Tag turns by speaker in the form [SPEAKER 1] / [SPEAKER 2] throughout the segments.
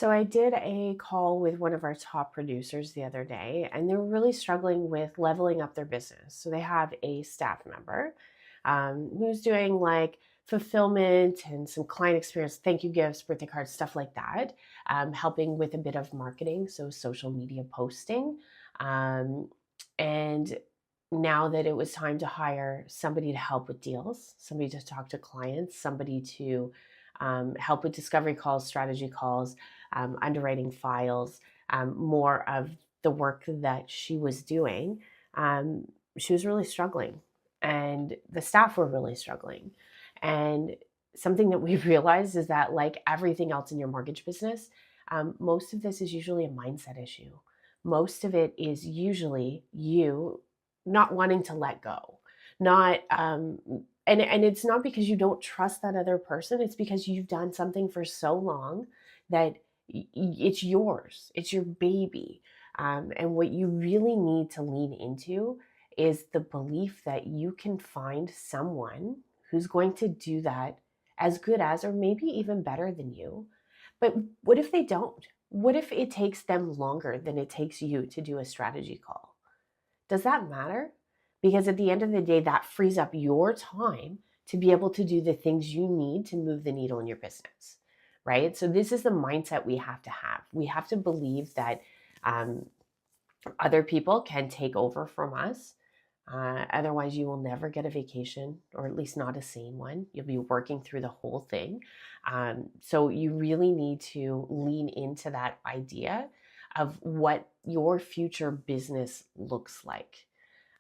[SPEAKER 1] So I did a call with one of our top producers the other day, and they're really struggling with leveling up their business. So they have a staff member who's doing like fulfillment and some client experience, thank you gifts, birthday cards, stuff like that, helping with a bit of marketing, so social media posting. Um, and now that it was time to hire somebody to help with deals, somebody to talk to clients, somebody to help with discovery calls, strategy calls, underwriting files, more of the work that she was doing, she was really struggling. And the staff were really struggling. And something that we realized is that, like everything else in your mortgage business, most of this is usually a mindset issue. Most of it is usually you not wanting to let go, not and it's not because you don't trust that other person. It's because you've done something for so long that it's yours, it's your baby. And what you really need to lean into is the belief that you can find someone who's going to do that as good as, or maybe even better than you. But what if they don't? What if it takes them longer than it takes you to do a strategy call? Does that matter? Because at the end of the day, that frees up your time to be able to do the things you need to move the needle in your business, right? So, this is the mindset we have to have. We have to believe that um, other people can take over from us. Otherwise, you will never get a vacation, or at least not a sane one. You'll be working through the whole thing. So, you really need to lean into that idea of what your future business looks like.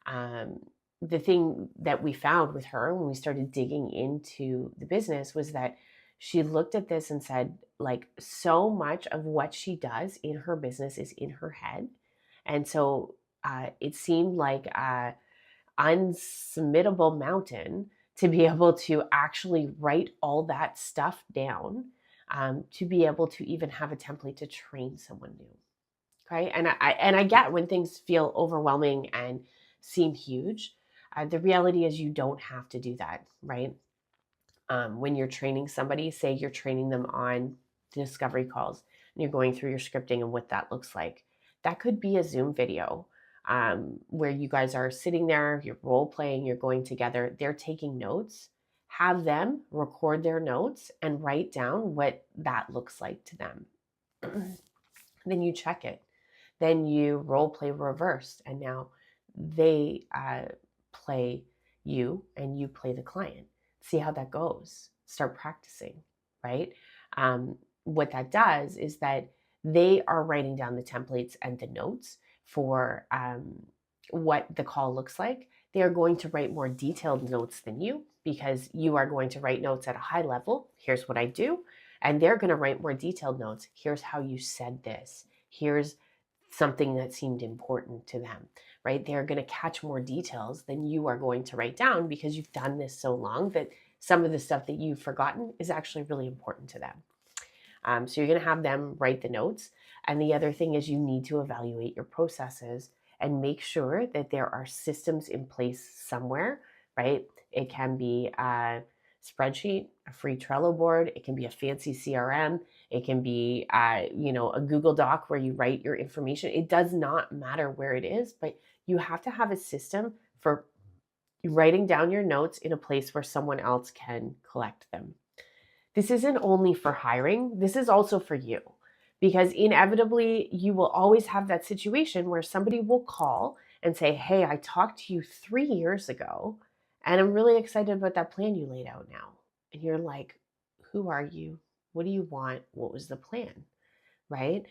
[SPEAKER 1] Um, the thing that we found with her when we started digging into the business was that she looked at this and said, like, so much of what she does in her business is in her head. And so it seemed like a unsubmittable mountain to be able to actually write all that stuff down, to be able to even have a template to train someone new. Okay. And I get when things feel overwhelming and seem huge. The reality is you don't have to do that, right? When you're training somebody, say you're training them on discovery calls and you're going through your scripting and what that looks like. That could be a Zoom video, where you guys are sitting there, you're role playing, you're going together, they're taking notes. Have them record their notes and write down what that looks like to them. Then you check it. Then you role play reversed, and now they play you and you play the client. See how that goes. Start practicing, right? What that does is that they are writing down the templates and the notes for what the call looks like. They are going to write more detailed notes than you, because you are going to write notes at a high level. Here's what I do. And they're going to write more detailed notes. Here's how you said this. Here's something that seemed important to them, right? They're going to catch more details than you are going to write down, because you've done this so long that some of the stuff that you've forgotten is actually really important to them. So you're going to have them write the notes. And the other thing is, you need to evaluate your processes and make sure that there are systems in place somewhere, right? It can be a spreadsheet, a free Trello board. It can be a fancy CRM. It can be, a Google Doc where you write your information. It does not matter where it is, but you have to have a system for writing down your notes in a place where someone else can collect them. This isn't only for hiring, this is also for you, because inevitably you will always have that situation where somebody will call and say, "Hey, I talked to you 3 years ago, and I'm really excited about that plan you laid out now." And you're like, "Who are you? What do you want? What was the plan?" Right?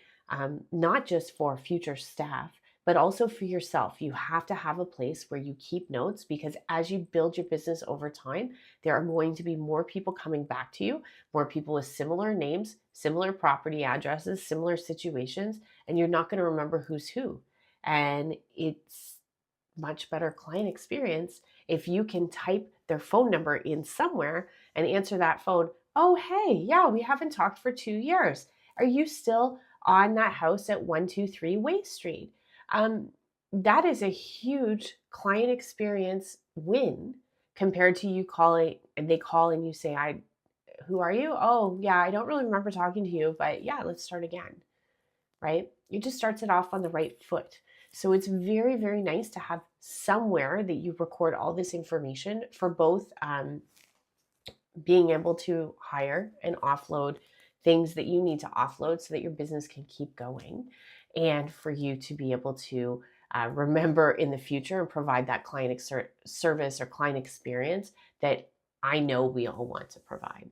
[SPEAKER 1] Not just for future staff, but also for yourself. You have to have a place where you keep notes, because as you build your business over time, there are going to be more people coming back to you, more people with similar names, similar property addresses, similar situations, and you're not going to remember who's who. And it's much better client experience if you can type their phone number in somewhere and answer that phone. "Oh, hey, yeah, we haven't talked for 2 years. Are you still on that house at 123 Way Street?" Um, that is a huge client experience win compared to you calling and they call and you say, who are you? Oh, yeah, I don't really remember talking to you, but yeah, let's start again, right? It just starts it off on the right foot. So it's very, very nice to have somewhere that you record all this information for both being able to hire and offload things that you need to offload so that your business can keep going, and for you to be able to remember in the future and provide that client service or client experience that I know we all want to provide.